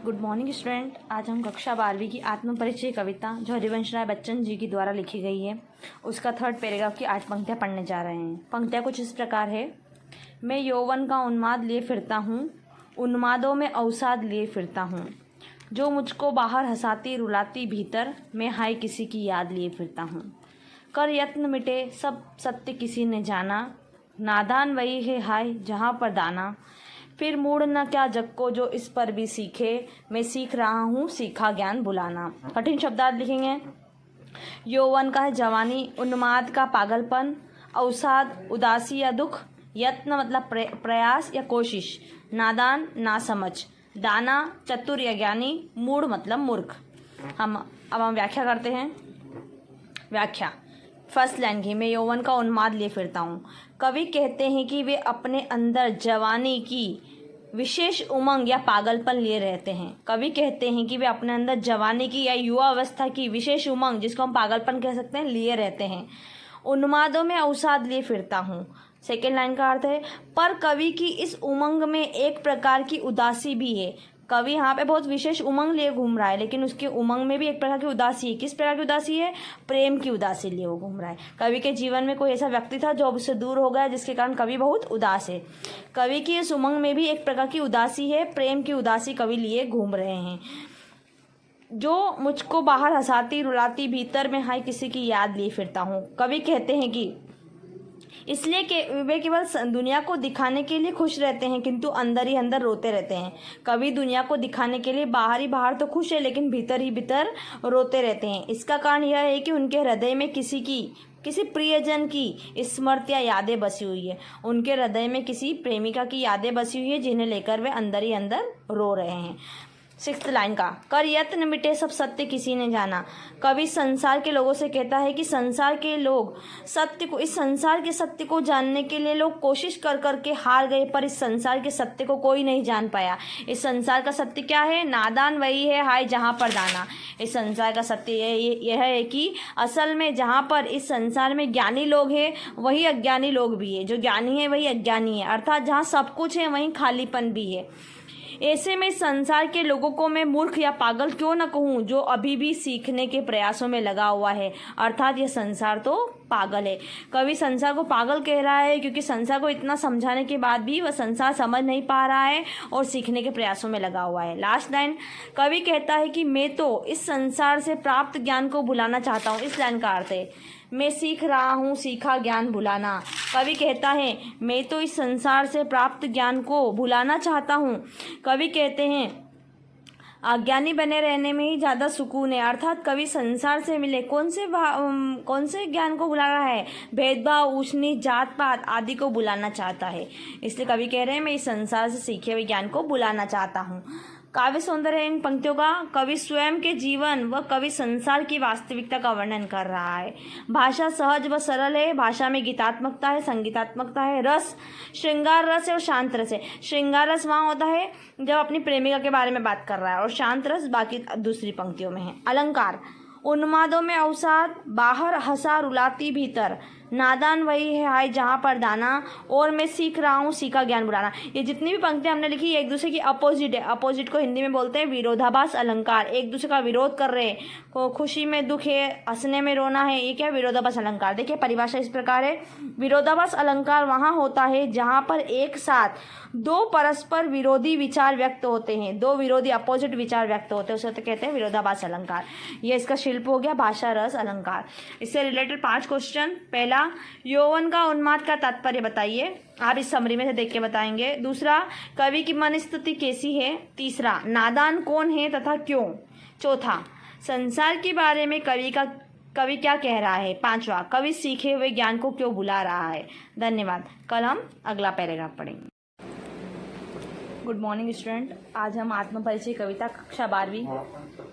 Good morning student. आज हम कक्षा 12वीं की आत्म परिचय कविता जो हरिवंश राय बच्चन जी की द्वारा लिखी गई है उसका थर्ड पैराग्राफ की 8 पंक्तियाँ पढ़ने जा रहे हैं। पंक्तियाँ कुछ इस प्रकार है। मैं यौवन का उन्माद लिए फिरता हूँ, उन्मादों में अवसाद लिए फिरता हूँ, जो मुझको बाहर हंसाती रुलाती भीतर मैं हाय किसी की याद लिए फिरता हूँ। कर यत्न मिटे सब सत्य किसी ने जाना, नादान वही है हाय जहाँ पर दाना। फिर मूड न क्या जग को जो इस पर भी सीखे, मैं सीख रहा हूँ सीखा ज्ञान बुलाना। कठिन शब्दार्थ लिखेंगे। यौवन का है जवानी, उन्माद का पागलपन, अवसाद उदासी या दुख, यत्न मतलब प्रयास या कोशिश, नादान नासमझ, दाना चतुर या ज्ञानी, मूड मतलब मूर्ख। हम व्याख्या करते हैं। व्याख्या फर्स्ट लाइन की, मैं यौवन का उन्माद लिए फिरता हूँ। कवि कहते हैं कि वे अपने अंदर जवानी की विशेष उमंग या पागलपन लिए रहते हैं। कवि कहते हैं कि वे अपने अंदर जवानी की या युवा अवस्था की विशेष उमंग, जिसको हम पागलपन कह सकते हैं, लिए रहते हैं। उन्मादों में अवसाद लिए फिरता हूँ। सेकेंड लाइन का अर्थ है, पर कवि की इस उमंग में एक प्रकार की उदासी भी है। कवि यहाँ पे बहुत विशेष उमंग लिए घूम रहा है, लेकिन उसके उमंग में भी एक प्रकार की उदासी है। किस प्रकार की उदासी है? प्रेम की उदासी लिए वो घूम रहा है। कवि के जीवन में कोई ऐसा व्यक्ति था जो अब उससे दूर हो गया, जिसके कारण कवि बहुत उदास है। कवि की इस उमंग में भी एक प्रकार की उदासी है, प्रेम की उदासी कवि लिए घूम रहे हैं। जो मुझको बाहर हंसाती रुलाती भीतर मैं हाय किसी की याद लिए फिरता हूँ। कवि कहते हैं कि इसलिए कि वे केवल दुनिया को दिखाने के लिए खुश रहते हैं, किंतु अंदर ही अंदर रोते रहते हैं। कवि दुनिया को दिखाने के लिए बाहर ही बाहर तो खुश है, लेकिन भीतर ही भीतर रोते रहते हैं। इसका कारण यह है कि उनके हृदय में किसी प्रियजन की स्मृति या यादें बसी हुई है। उनके हृदय में किसी प्रेमिका की यादें बसी हुई है, जिन्हें लेकर वे अंदर ही अंदर रो रहे हैं। सिक्स्थ लाइन का, कर यत्न मिटे सब सत्य किसी ने जाना। कवि संसार के लोगों से कहता है कि संसार के लोग इस संसार के सत्य को जानने के लिए लोग कोशिश कर करके हार गए, पर इस संसार के सत्य को कोई नहीं जान पाया। इस संसार का सत्य क्या है? नादान वही है हाय जहाँ पर दाना। इस संसार का सत्य यह है कि असल में जहाँ पर इस संसार में ज्ञानी लोग हैं वही अज्ञानी लोग भी है, जो ज्ञानी है वही अज्ञानी है, अर्थात जहाँ सब कुछ है वहीं खालीपन भी है। ऐसे में संसार के लोगों को मैं मूर्ख या पागल क्यों न कहूँ, जो अभी भी सीखने के प्रयासों में लगा हुआ है, अर्थात यह संसार तो पागल है। कवि संसार को पागल कह रहा है क्योंकि संसार को इतना समझाने के बाद भी वह संसार समझ नहीं पा रहा है और सीखने के प्रयासों में लगा हुआ है। लास्ट लाइन, कवि कहता है कि मैं तो इस संसार से प्राप्त ज्ञान को भुलाना चाहता हूँ। इस लाइन का अर्थ है, मैं सीख रहा हूँ सीखा ज्ञान भुलाना। कवि कहता है मैं तो इस संसार से प्राप्त ज्ञान को भुलाना चाहता हूँ। कवि कहते हैं अज्ञानी बने रहने में ही ज़्यादा सुकून है, अर्थात कवि संसार से मिले कौन से ज्ञान को भुला रहा है? भेदभाव, ऊंच नीच, जात पात आदि को भुलाना चाहता है। इसलिए कवि कह रहे हैं मैं इस संसार से सीखे हुए ज्ञान को भुलाना चाहता हूँ। काव्य सौंदर्य इन पंक्तियों का, कवि स्वयं के जीवन व कवि संसार की वास्तविकता का वर्णन कर रहा है। भाषा सहज व सरल है, भाषा में गीतात्मकता है, संगीतात्मकता है, रस श्रृंगार रस है और शांत रस है। श्रृंगार रस वहाँ होता है जब अपनी प्रेमिका के बारे में बात कर रहा है, और शांत रस बाकी दूसरी पंक्तियों में है। अलंकार, उन्मादों में अवसाद, बाहर हंसा रुलाती भीतर, नादान वही है हाय जहाँ पर दाना, और मैं सीख रहा हूँ सीखा ज्ञान बुलाना। ये जितनी भी पंक्तियाँ हमने लिखी एक दूसरे की अपोजिट है। अपोजिट को हिंदी में बोलते हैं विरोधाभास अलंकार। एक दूसरे का विरोध कर रहे हैं, खुशी में दुख है, हंसने में रोना है, ये क्या? विरोधाभास अलंकार। देखिए परिभाषा इस प्रकार है, विरोधाभास अलंकार वहाँ होता है जहाँ पर एक साथ दो परस्पर विरोधी विचार व्यक्त होते हैं, दो विरोधी अपोजिट विचार व्यक्त होते हैं, उसे तो कहते हैं विरोधाभास अलंकार। ये इसका शिल्प हो गया भाषा रस अलंकार। इससे रिलेटेड 5 क्वेश्चन। पहला, यौवन का उन्माद का तात्पर्य बताइए, आप इस समरी में से देख के बताएंगे। दूसरा, कवि की मन स्थिति कैसी है? तीसरा, नादान कौन है तथा क्यों? चौथा, संसार के बारे में कवि क्या कह रहा है? पांचवा, कवि सीखे हुए ज्ञान को क्यों भुला रहा है? धन्यवाद। कल हम अगला पैराग्राफ पढ़ेंगे। Good morning student. आज हम आत्म परिचय कविता कक्षा 12वीं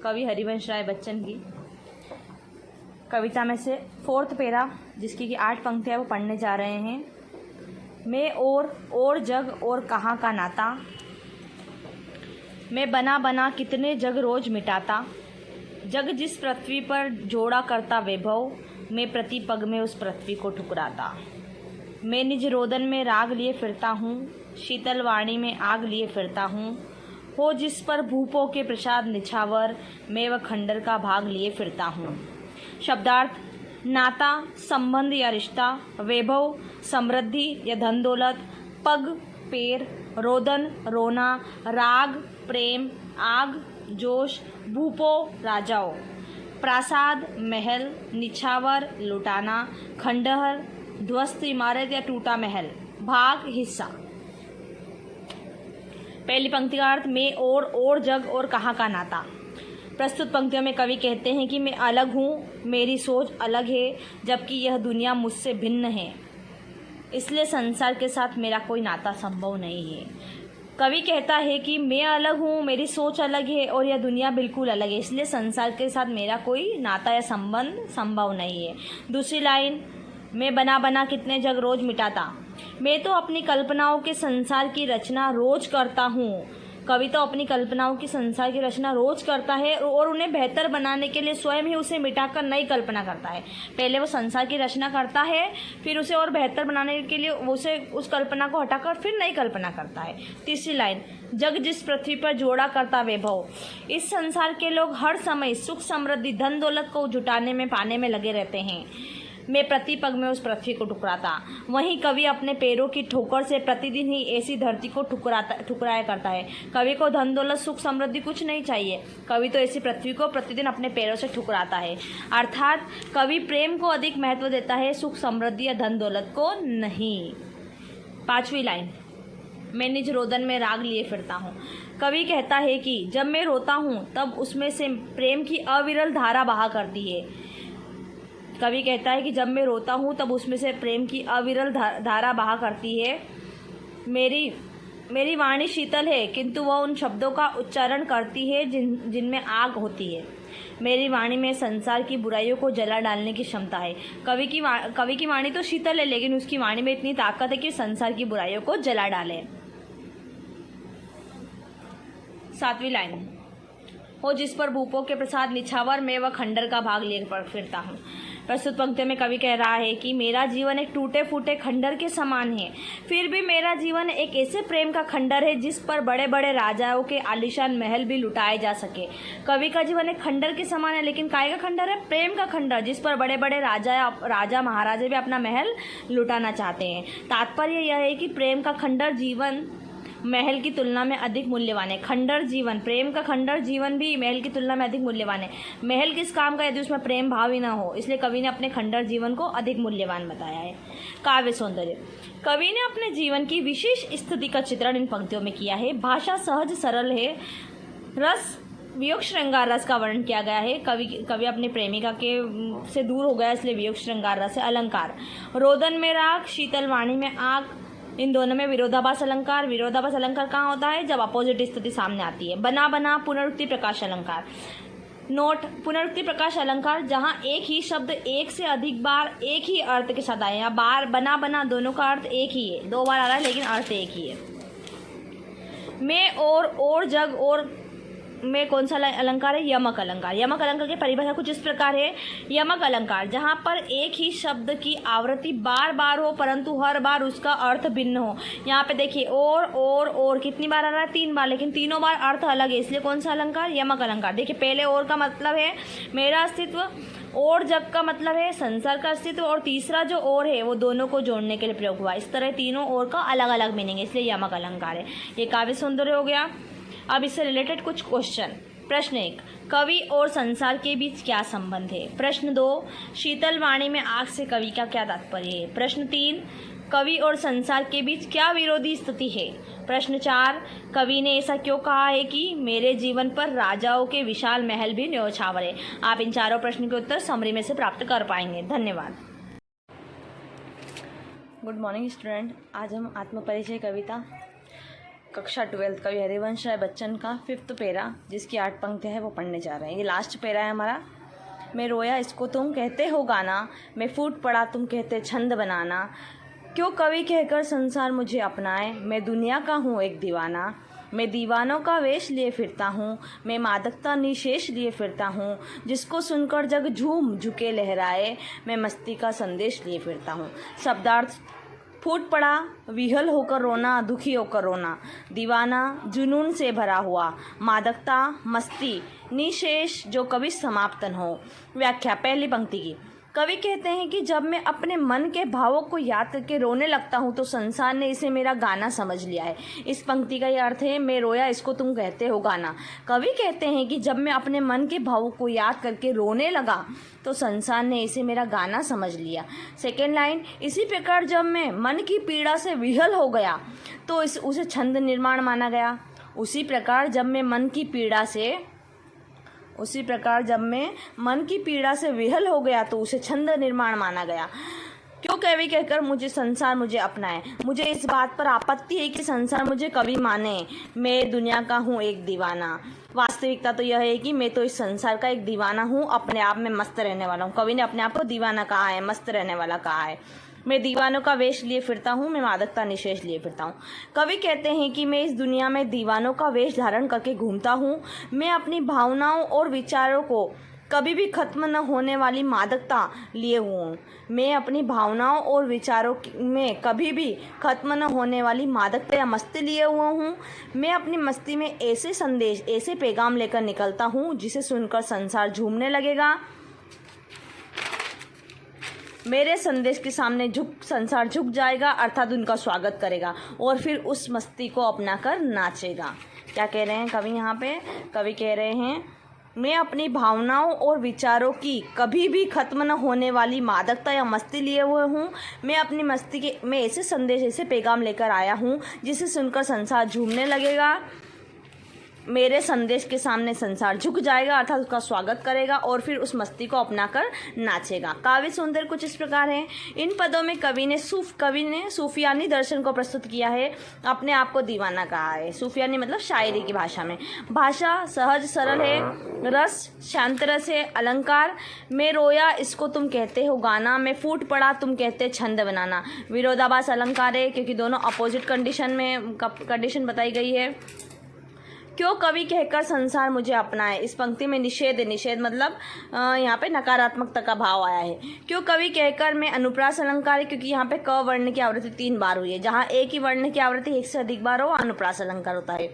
कवि हरिवंश राय बच्चन की कविता में से 4th पैरा, जिसकी कि 8 पंक्तियाँ वो पढ़ने जा रहे हैं। मैं और जग और कहाँ का नाता, मैं बना बना कितने जग रोज मिटाता, जग जिस पृथ्वी पर जोड़ा करता वैभव, मैं प्रति पग में उस पृथ्वी को ठुकराता। मैं निज रोदन में राग लिए फिरता हूँ, शीतल वाणी में आग लिए फिरता हूँ, हो जिस पर भूपों के प्रसाद निछावर, मैं वह खंडर का भाग लिए फिरता हूँ। शब्दार्थ: नाता, संबंध या रिश्ता, वैभव, समृद्धि या धन दौलत, पग, पैर, रोदन, रोना, राग, प्रेम, आग, जोश, भूपो, राजाओं, प्रासाद, महल, निछावर, लुटाना, खंडहर, ध्वस्त इमारत या टूटा महल, भाग, हिस्सा। पहली पंक्ति का अर्थ: मैं और जग और कहाँ का नाता। प्रस्तुत पंक्तियों में कवि कहते हैं कि मैं अलग हूँ, मेरी सोच अलग है, जबकि यह दुनिया मुझसे भिन्न है, इसलिए संसार के साथ मेरा कोई नाता संभव नहीं है। कवि कहता है कि मैं अलग हूँ, मेरी सोच अलग है और यह दुनिया बिल्कुल अलग है, इसलिए संसार के साथ मेरा कोई नाता या संबंध संभव नहीं है। दूसरी लाइन: मैं बना बना कितने जग रोज मिटाता। मैं तो अपनी कल्पनाओं के संसार की रचना रोज करता हूँ। कवि तो अपनी कल्पनाओं की संसार की रचना रोज करता है और उन्हें बेहतर बनाने के लिए स्वयं ही उसे मिटाकर नई कल्पना करता है। पहले वो संसार की रचना करता है, फिर उसे और बेहतर बनाने के लिए उसे उस कल्पना को हटाकर फिर नई कल्पना करता है। तीसरी लाइन: जग जिस पृथ्वी पर जोड़ा करता वैभव। इस संसार के लोग हर समय सुख, समृद्धि, धन दौलत को जुटाने में, पाने में लगे रहते हैं। मैं प्रति पग में उस पृथ्वी को ठुकराता। वहीं कवि अपने पैरों की ठोकर से प्रतिदिन ही ऐसी धरती को ठुकराया करता है। कवि को धन दौलत, सुख, समृद्धि कुछ नहीं चाहिए। कवि तो ऐसी पृथ्वी को प्रतिदिन अपने पैरों से ठुकराता है। अर्थात कवि प्रेम को अधिक महत्व देता है, सुख, समृद्धि या धन दौलत को नहीं। पांचवी लाइन: मैं निज रोदन में राग लिए फिरता हूँ। कवि कहता है कि जब मैं रोता हूँ तब उसमें से प्रेम की अविरल धारा बहा करती है। कवि कहता है कि जब मैं रोता हूँ तब उसमें से प्रेम की अविरल धारा बहा करती है। मेरी वाणी शीतल है, किंतु वह उन शब्दों का उच्चारण करती है जिनमें आग होती है। मेरी वाणी में संसार की बुराइयों को जला डालने की क्षमता है। कवि की वाणी तो शीतल है, लेकिन उसकी वाणी में इतनी ताकत है कि संसार की बुराइयों को जला डाले। सातवीं लाइन: हो जिस पर भूपों के प्रसाद निछावर, मैं वह खंडर का भाग लिए फिरता हूँ। प्रस्तुत पंक्ति में कवि कह रहा है कि मेरा जीवन एक टूटे फूटे खंडर के समान है, फिर भी मेरा जीवन एक ऐसे प्रेम का खंडर है जिस पर बड़े बड़े राजाओं के आलीशान महल भी लुटाए जा सके। कवि का जीवन एक खंडर के समान है, लेकिन काय का खंडर है? प्रेम का खंडर, जिस पर बड़े बड़े राजा महाराजे भी अपना महल लुटाना चाहते हैं। तात्पर्य यह है कि प्रेम का खंडर जीवन महल की तुलना में अधिक मूल्यवान है। खंडर जीवन, प्रेम का खंडर जीवन भी महल की तुलना में अधिक मूल्यवान है। महल किस काम का यदि उसमें प्रेम भाव ही ना हो, इसलिए कवि ने अपने खंडर जीवन को अधिक मूल्यवान बताया है। काव्य सौंदर्य: कवि ने अपने जीवन की विशेष स्थिति का चित्रण इन पंक्तियों में किया है। भाषा सहज सरल है। रस, वियोग श्रृंगार रस का वर्णन किया गया है। कवि अपनी प्रेमिका के से दूर हो गया, इसलिए वियोग श्रृंगार रस है। अलंकार: रोदन में राग, शीतल वाणी में आग। इन दोनों में विरोधाभास अलंकार। विरोधाभास अलंकार कहाँ होता है? जब अपोजिट स्थिति सामने आती है। बना बना, पुनरुक्ति प्रकाश अलंकार। नोट: पुनरुक्ति प्रकाश अलंकार जहाँ एक ही शब्द एक से अधिक बार एक ही अर्थ के साथ आए। यहाँ बार बना बना दोनों का अर्थ एक ही है, दो बार आ रहा है लेकिन अर्थ एक ही है। मैं और जग और में कौन सा अलंकार है? यमक अलंकार। यमक अलंकार की परिभाषा कुछ इस प्रकार है: यमक अलंकार जहाँ पर एक ही शब्द की आवृत्ति बार बार हो परंतु हर बार उसका अर्थ भिन्न हो। यहाँ पे देखिए और कितनी बार आ रहा है? 3 बार, लेकिन तीनों बार अर्थ अलग है, इसलिए कौन सा अलंकार? यमक अलंकार। देखिए पहले और का मतलब है मेरा अस्तित्व, और जग का मतलब है संसार का अस्तित्व, और तीसरा जो और है वो दोनों को जोड़ने के लिए प्रयोग हुआ। इस तरह तीनों और का अलग अलग मीनिंग है, इसलिए यमक अलंकार है। ये काव्य सौंदर्य हो गया। अब इससे रिलेटेड कुछ क्वेश्चन। प्रश्न 1: कवि और संसार के बीच क्या संबंध है? प्रश्न 2: शीतल वाणी में आग से कवि का क्या तात्पर्य है? प्रश्न 3: कवि और संसार के बीच क्या विरोधी स्थिति है? प्रश्न 4: कवि ने ऐसा क्यों कहा है कि मेरे जीवन पर राजाओं के विशाल महल भी न्योछावर है? आप इन चारों प्रश्न के उत्तर समरी में से प्राप्त कर पाएंगे। धन्यवाद। Good morning student. आज हम आत्मपरिचय कविता कक्षा 12 कवि हरिवंश राय बच्चन का 5th पैरा, जिसकी 8 पंक्तियाँ हैं, वो पढ़ने जा रहे हैं। ये लास्ट पैरा है हमारा। मैं रोया इसको तुम कहते हो गाना, मैं फूट पड़ा तुम कहते छंद बनाना। क्यों कवि कहकर संसार मुझे अपनाए, मैं दुनिया का हूँ एक दीवाना। मैं दीवानों का वेश लिए फिरता हूँ, मैं मादकता निशेष लिए फिरता हूँ। जिसको सुनकर जग झूम झुके लहराए, मैं मस्ती का संदेश लिए फिरता हूँ। शब्दार्थ: फूट पड़ा विहल होकर रोना, दुखी होकर रोना, दीवाना जुनून से भरा हुआ, मादकता मस्ती निशेष जो कभी समाप्त न हो। व्याख्या पहली पंक्ति की। कवि कहते हैं कि जब मैं अपने मन के भावों को याद करके रोने लगता हूँ तो संसार ने इसे मेरा गाना समझ लिया है। इस पंक्ति का ये अर्थ है, मैं रोया इसको तुम कहते हो गाना। कवि कहते हैं कि जब मैं अपने मन के भावों को याद करके रोने लगा तो संसार ने इसे मेरा गाना समझ लिया। सेकेंड लाइन, इसी प्रकार जब मैं मन की पीड़ा से विहल हो गया तो उसे छंद निर्माण माना गया। उसी प्रकार जब मैं मन की पीड़ा से विहल हो गया तो उसे छंद निर्माण माना गया। क्यों कवि कहकर मुझे संसार मुझे अपनाए। मुझे इस बात पर आपत्ति है कि संसार मुझे कवि माने, मैं दुनिया का हूँ एक दीवाना। वास्तविकता तो यह है कि मैं तो इस संसार का एक दीवाना हूँ, अपने आप में मस्त रहने वाला हूँ। कवि ने अपने आप को दीवाना कहा है, मस्त रहने वाला कहा है। मैं दीवानों का वेश लिए फिरता हूँ, मैं मादकता निशेष लिए फिरता हूँ। कवि कहते हैं कि मैं इस दुनिया में दीवानों का वेश धारण करके घूमता हूँ। मैं अपनी भावनाओं और विचारों को कभी भी खत्म न होने वाली मादकता लिए हुआ हूँ। मैं अपनी भावनाओं और विचारों में कभी भी खत्म न होने वाली मादकता या मस्ती लिए हुआ हूँ। मैं अपनी मस्ती में ऐसे संदेश, ऐसे पैगाम लेकर निकलता हूँ जिसे सुनकर संसार झूमने लगेगा। मेरे संदेश के सामने संसार झुक जाएगा, अर्थात उनका स्वागत करेगा और फिर उस मस्ती को अपनाकर नाचेगा। क्या कह रहे हैं कवि यहाँ पे? कवि कह रहे हैं, मैं अपनी भावनाओं और विचारों की कभी भी खत्म न होने वाली मादकता या मस्ती लिए हुए हूँ। मैं अपनी मस्ती के मैं ऐसे संदेश, ऐसे पैगाम लेकर आया हूँ जिसे सुनकर संसार झूमने लगेगा। मेरे संदेश के सामने संसार झुक जाएगा, अर्थात उसका स्वागत करेगा और फिर उस मस्ती को अपनाकर नाचेगा। काव्य सौंदर्य कुछ इस प्रकार है। इन पदों में कवि ने सूफियानी दर्शन को प्रस्तुत किया है, अपने आप को दीवाना कहा है। सूफियानी मतलब शायरी की भाषा में। भाषा सहज सरल है, रस शांत रस है। अलंकार, मैं रोया इसको तुम कहते हो गाना, मैं फूट पड़ा तुम कहते छंद बनाना। विरोधाभास अलंकार है क्योंकि दोनों अपोजिट कंडीशन बताई गई है। क्यों कवि कहकर संसार मुझे अपनाए। इस पंक्ति में निषेध है, निषेध मतलब यहाँ पे नकारात्मकता का भाव आया है। क्यों कवि कहकर में अनुप्रास अलंकार है क्योंकि यहाँ पे क वर्ण की आवृत्ति 3 बार हुई है। जहाँ एक ही वर्ण की आवृत्ति 1 से अधिक बार हो अनुप्रास अलंकार होता है।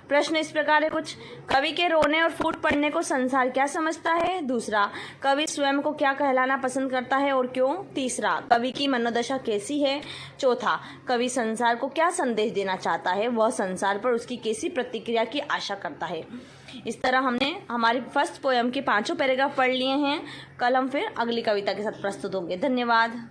प्रश्न इस प्रकार है कुछ, कवि के रोने और फूट पड़ने को संसार क्या समझता है। दूसरा, कवि स्वयं को क्या कहलाना पसंद करता है और क्यों। तीसरा, कवि की मनोदशा कैसी है। चौथा, कवि संसार को क्या संदेश देना चाहता है, वह संसार पर उसकी कैसी प्रतिक्रिया की आशा करता है। इस तरह हमने हमारी फर्स्ट पोयम के 5 पैराग्राफ पढ़ लिए हैं। कल हम फिर अगली कविता के साथ प्रस्तुत होंगे। धन्यवाद।